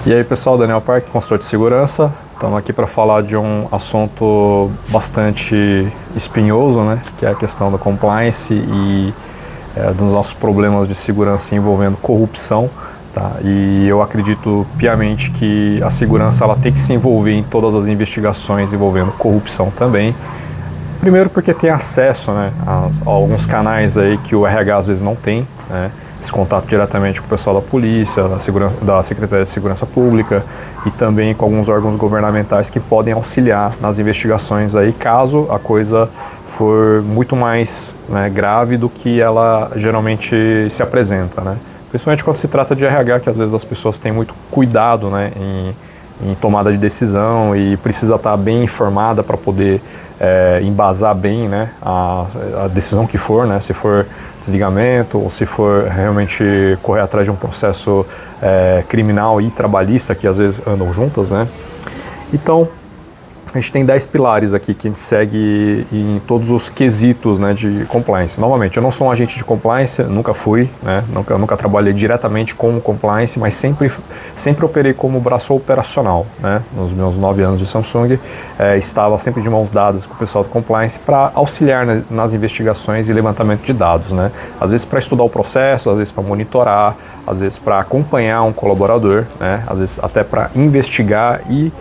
E aí pessoal, Daniel Park, consultor de segurança. Estamos aqui para falar de um assunto bastante espinhoso, né? Que é a questão da compliance e dos nossos problemas de segurança envolvendo corrupção. Tá? E eu acredito piamente que a segurança ela tem que se envolver em todas as investigações envolvendo corrupção também. Primeiro porque tem acesso, né, a alguns canais aí que o RH às vezes não tem, né? Esse contato diretamente com o pessoal da polícia, da Secretaria de Segurança Pública e também com alguns órgãos governamentais que podem auxiliar nas investigações aí, caso a coisa for muito mais, né, grave do que ela geralmente se apresenta, né? Principalmente quando se trata de RH, que às vezes as pessoas têm muito cuidado, né, em tomada de decisão e precisa estar bem informada para poder embasar bem, né, a decisão que for, né, se for desligamento ou se for realmente correr atrás de um processo criminal e trabalhista, que às vezes andam juntas, né. Então, a gente tem 10 pilares aqui que a gente segue em todos os quesitos, né, de compliance. Novamente, eu não sou um agente de compliance, nunca fui, né, nunca trabalhei diretamente com compliance, mas sempre operei como braço operacional, né. Nos meus 9 anos de Samsung, estava sempre de mãos dadas com o pessoal do compliance para auxiliar nas investigações e levantamento de dados, né. Às vezes para estudar o processo, às vezes para monitorar, às vezes para acompanhar um colaborador, né, às vezes até para investigar e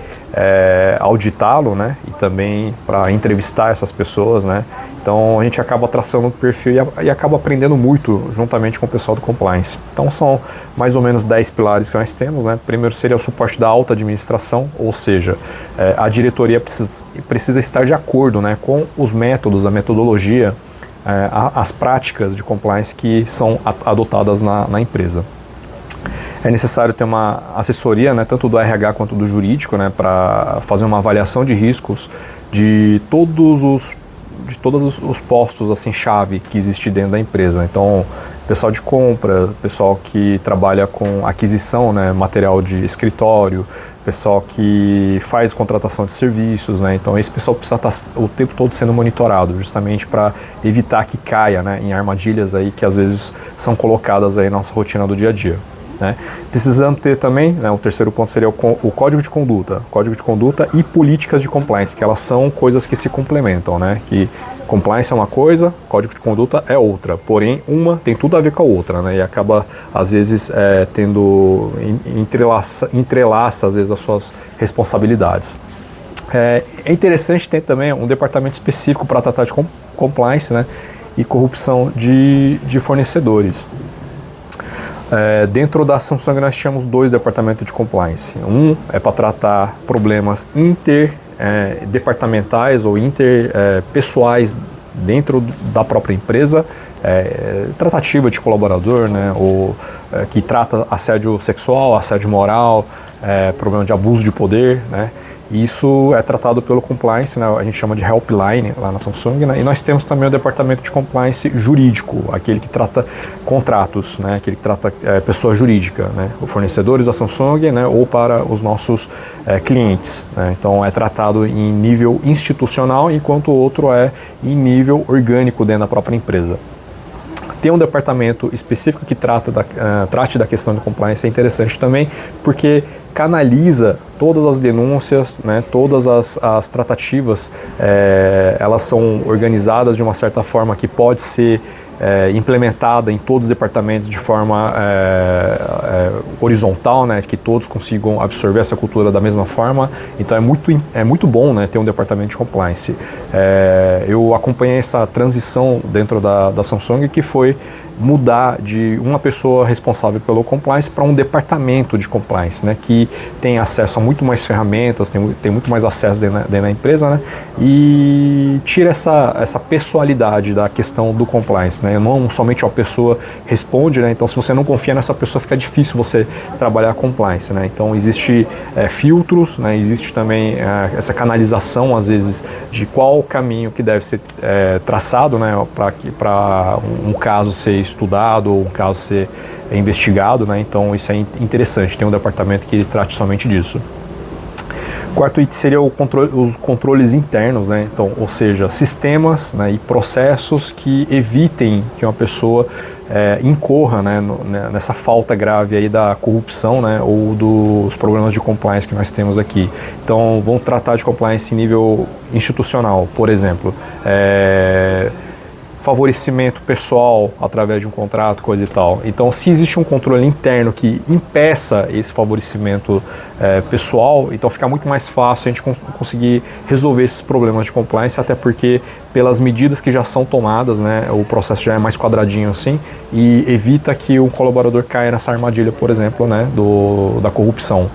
auditá-lo, né, e também para entrevistar essas pessoas, né. Então a gente acaba traçando o perfil e acaba aprendendo muito juntamente com o pessoal do compliance. Então são mais ou menos 10 pilares que nós temos, né. Primeiro seria o suporte da alta administração, ou seja, a diretoria precisa estar de acordo, né, com os métodos, a metodologia, as práticas de compliance que são adotadas na empresa. É necessário ter uma assessoria, né, tanto do RH quanto do jurídico, né, para fazer uma avaliação de riscos de todos os postos assim chave que existe dentro da empresa. Então, pessoal de compra, pessoal que trabalha com aquisição, né, material de escritório, pessoal que faz contratação de serviços, né, então esse pessoal precisa estar o tempo todo sendo monitorado, justamente para evitar que caia, né, em armadilhas aí que às vezes são colocadas aí na nossa rotina do dia a dia. Né? Precisamos ter também, né, o terceiro ponto seria o código de conduta e políticas de compliance, que elas são coisas que se complementam, né? Que compliance é uma coisa, código de conduta é outra, porém uma tem tudo a ver com a outra, né? E acaba às vezes tendo entrelaça às vezes as suas responsabilidades. É interessante ter também um departamento específico para tratar de compliance, né, e corrupção de fornecedores. Dentro da Samsung nós tínhamos 2 departamentos de compliance. Um é para tratar problemas interdepartamentais ou interpessoais dentro da própria empresa, tratativa de colaborador, né, ou que trata assédio sexual, assédio moral, problema de abuso de poder, né. Isso é tratado pelo compliance, né, a gente chama de helpline lá na Samsung, né, e nós temos também o departamento de compliance jurídico, aquele que trata contratos, né, aquele que trata pessoa jurídica, né, os fornecedores da Samsung, né, ou para os nossos clientes, né. Então é tratado em nível institucional, enquanto o outro é em nível orgânico dentro da própria empresa. Ter um departamento específico que trate da questão de compliance é interessante também, porque canaliza todas as denúncias, né, todas as tratativas, elas são organizadas de uma certa forma que pode ser implementada em todos os departamentos de forma horizontal, né, que todos consigam absorver essa cultura da mesma forma. Então é muito bom, né, ter um departamento de compliance. Eu acompanhei essa transição dentro da Samsung, que foi mudar de uma pessoa responsável pelo compliance para um departamento de compliance, né, que tem acesso a muito mais ferramentas, tem muito mais acesso dentro da empresa, né, e tira essa pessoalidade da questão do compliance, né, não somente uma pessoa responde, né, então se você não confia nessa pessoa fica difícil você trabalhar compliance, né, então existe filtros, né, existe também essa canalização às vezes de qual caminho que deve ser traçado, né, para um caso ser estudado ou um caso ser investigado, né? Então isso é interessante, tem um departamento que trate somente disso. Quarto item seria os controles internos, né? Então, ou seja, sistemas, né, e processos que evitem que uma pessoa incorra, né, nessa falta grave aí da corrupção, né, ou dos problemas de compliance que nós temos aqui. Então, vamos tratar de compliance em nível institucional, por exemplo, favorecimento pessoal através de um contrato, coisa e tal. Então, se existe um controle interno que impeça esse favorecimento pessoal, então fica muito mais fácil a gente conseguir resolver esses problemas de compliance, até porque pelas medidas que já são tomadas, né, o processo já é mais quadradinho assim e evita que o colaborador caia nessa armadilha, por exemplo, né, da corrupção.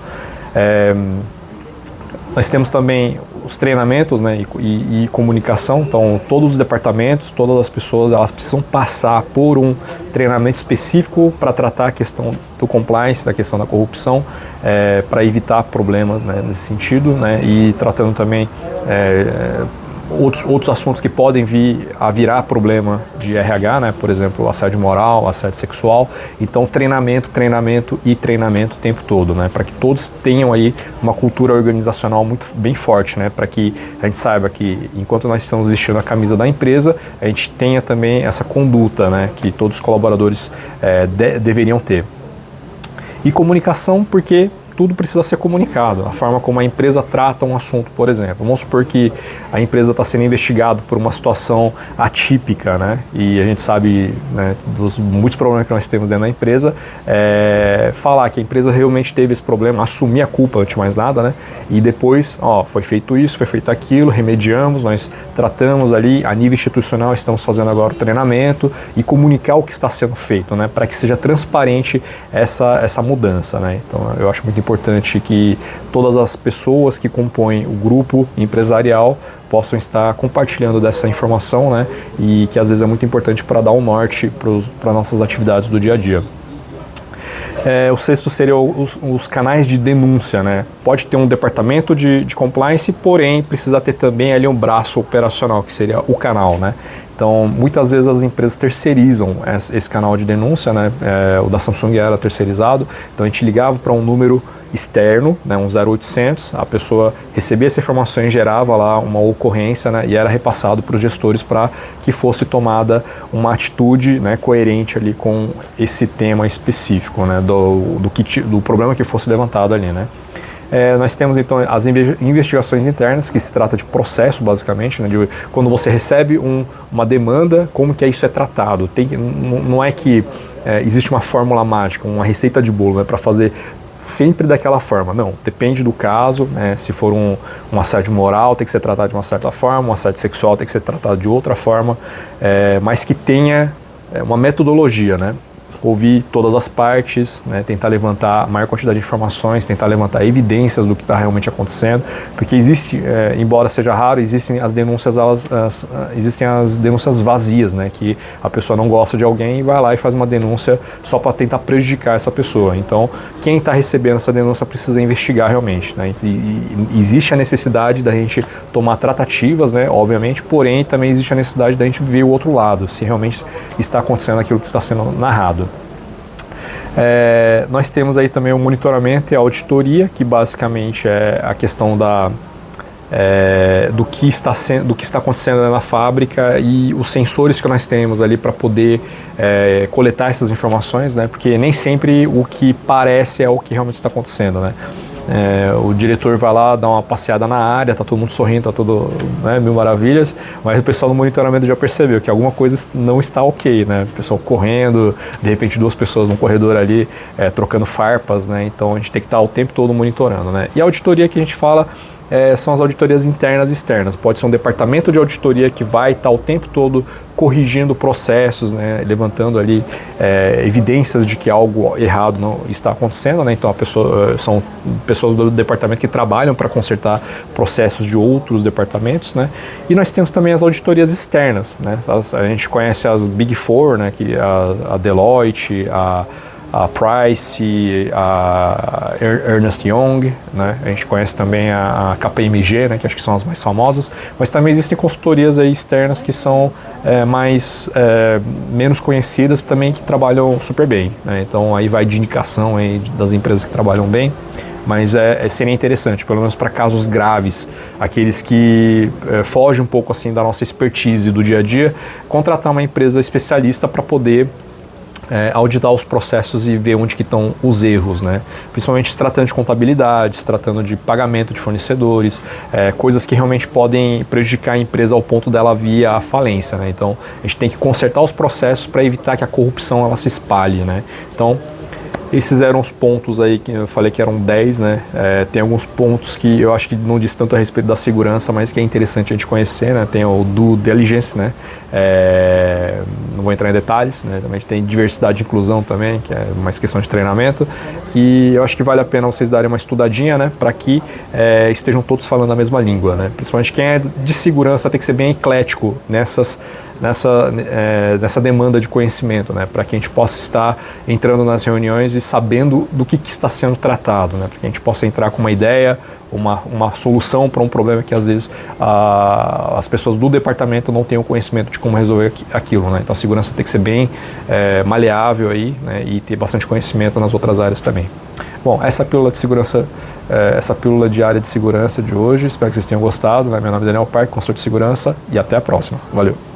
Nós temos também os treinamentos, né, e comunicação. Então, todos os departamentos, todas as pessoas, elas precisam passar por um treinamento específico para tratar a questão do compliance, da questão da corrupção, para evitar problemas, né, nesse sentido, né, e tratando também outros assuntos que podem vir a virar problema de RH, né? Por exemplo, assédio moral, assédio sexual. Então, treinamento o tempo todo, né? Para que todos tenham aí uma cultura organizacional muito bem forte, né? Para que a gente saiba que enquanto nós estamos vestindo a camisa da empresa, a gente tenha também essa conduta, né? Que todos os colaboradores deveriam ter. E comunicação, porque tudo precisa ser comunicado, a forma como a empresa trata um assunto, por exemplo. Vamos supor que a empresa está sendo investigada por uma situação atípica, né? E a gente sabe, né, dos muitos problemas que nós temos dentro da empresa, falar que a empresa realmente teve esse problema, assumir a culpa antes de mais nada, né? E depois, foi feito isso, foi feito aquilo, remediamos, nós tratamos ali, a nível institucional, estamos fazendo agora o treinamento e comunicar o que está sendo feito, né? Para que seja transparente essa mudança, né? Então, eu acho muito importante que todas as pessoas que compõem o grupo empresarial possam estar compartilhando dessa informação, né? E que às vezes é muito importante para dar um norte para nossas atividades do dia a dia. O sexto seria os canais de denúncia, né? Pode ter um departamento de compliance, porém precisa ter também ali um braço operacional, que seria o canal, né? Então, muitas vezes as empresas terceirizam esse canal de denúncia, né? O da Samsung era terceirizado, então a gente ligava para um número externo, né, um 0800, a pessoa recebia essa informação e gerava lá uma ocorrência, né, e era repassado para os gestores para que fosse tomada uma atitude, né, coerente ali com esse tema específico, né, do problema que fosse levantado ali, né. Nós temos então as investigações internas, que se trata de processo basicamente, né, de quando você recebe uma demanda, como que isso é tratado. Não é que existe uma fórmula mágica, uma receita de bolo, né, para fazer sempre daquela forma. Não, depende do caso, né? Se for um assédio moral, tem que ser tratado de uma certa forma, um assédio sexual tem que ser tratado de outra forma, mas que tenha uma metodologia, né? Ouvir todas as partes, né, tentar levantar a maior quantidade de informações, tentar levantar evidências do que está realmente acontecendo, porque existe, embora seja raro, existem as denúncias, existem as denúncias vazias, né, que a pessoa não gosta de alguém e vai lá e faz uma denúncia só para tentar prejudicar essa pessoa. Então, quem está recebendo essa denúncia precisa investigar realmente, né, e existe a necessidade da gente tomar tratativas, né, obviamente, porém também existe a necessidade da gente ver o outro lado, se realmente está acontecendo aquilo que está sendo narrado. Nós temos aí também o monitoramento e a auditoria, que basicamente é a questão do que está acontecendo na fábrica e os sensores que nós temos ali para poder coletar essas informações, né? Porque nem sempre o que parece é o que realmente está acontecendo, né? O diretor vai lá, dá uma passeada na área, tá todo mundo sorrindo, tá tudo, né, mil maravilhas, mas o pessoal do monitoramento já percebeu que alguma coisa não está ok, né? O pessoal correndo, de repente 2 pessoas no corredor ali trocando farpas, né? Então a gente tem que estar o tempo todo monitorando, né? E a auditoria que a gente fala são as auditorias internas e externas. Pode ser um departamento de auditoria que vai estar o tempo todo corrigindo processos, né, levantando ali evidências de que algo errado não está acontecendo, né? Então são pessoas do departamento que trabalham para consertar processos de outros departamentos, né? E nós temos também as auditorias externas, né? A gente conhece as Big Four, né, que a Deloitte, a Price, a Ernst Young, né? A gente conhece também a KPMG, né? Que acho que são as mais famosas, mas também existem consultorias aí externas que são menos conhecidas também, que trabalham super bem, né? Então aí vai de indicação aí das empresas que trabalham bem. mas seria interessante, pelo menos para casos graves, aqueles que fogem um pouco assim da nossa expertise do dia a dia, contratar uma empresa especialista para poder auditar os processos e ver onde que estão os erros, né? Principalmente se tratando de contabilidade, se tratando de pagamento de fornecedores, coisas que realmente podem prejudicar a empresa ao ponto dela vir à falência, né? Então a gente tem que consertar os processos para evitar que a corrupção ela se espalhe, né? Então esses eram os pontos aí que eu falei que eram 10, né? Tem alguns pontos que eu acho que não diz tanto a respeito da segurança, mas que é interessante a gente conhecer, né? Tem o due diligence, né? Não vou entrar em detalhes, né? Também tem diversidade e inclusão também, que é mais questão de treinamento. E eu acho que vale a pena vocês darem uma estudadinha, né? Para que estejam todos falando a mesma língua, né? Principalmente quem é de segurança tem que ser bem eclético nessa demanda de conhecimento, né, para que a gente possa estar entrando nas reuniões e sabendo do que está sendo tratado, né, para que a gente possa entrar com uma ideia, uma solução para um problema que às vezes as pessoas do departamento não têm o conhecimento de como resolver aquilo, né. Então a segurança tem que ser bem maleável aí, né, e ter bastante conhecimento nas outras áreas também. Bom, essa pílula de segurança, essa pílula diária de segurança de hoje, espero que vocês tenham gostado, né? Meu nome é Daniel Parque, consultor de segurança, e até a próxima. Valeu!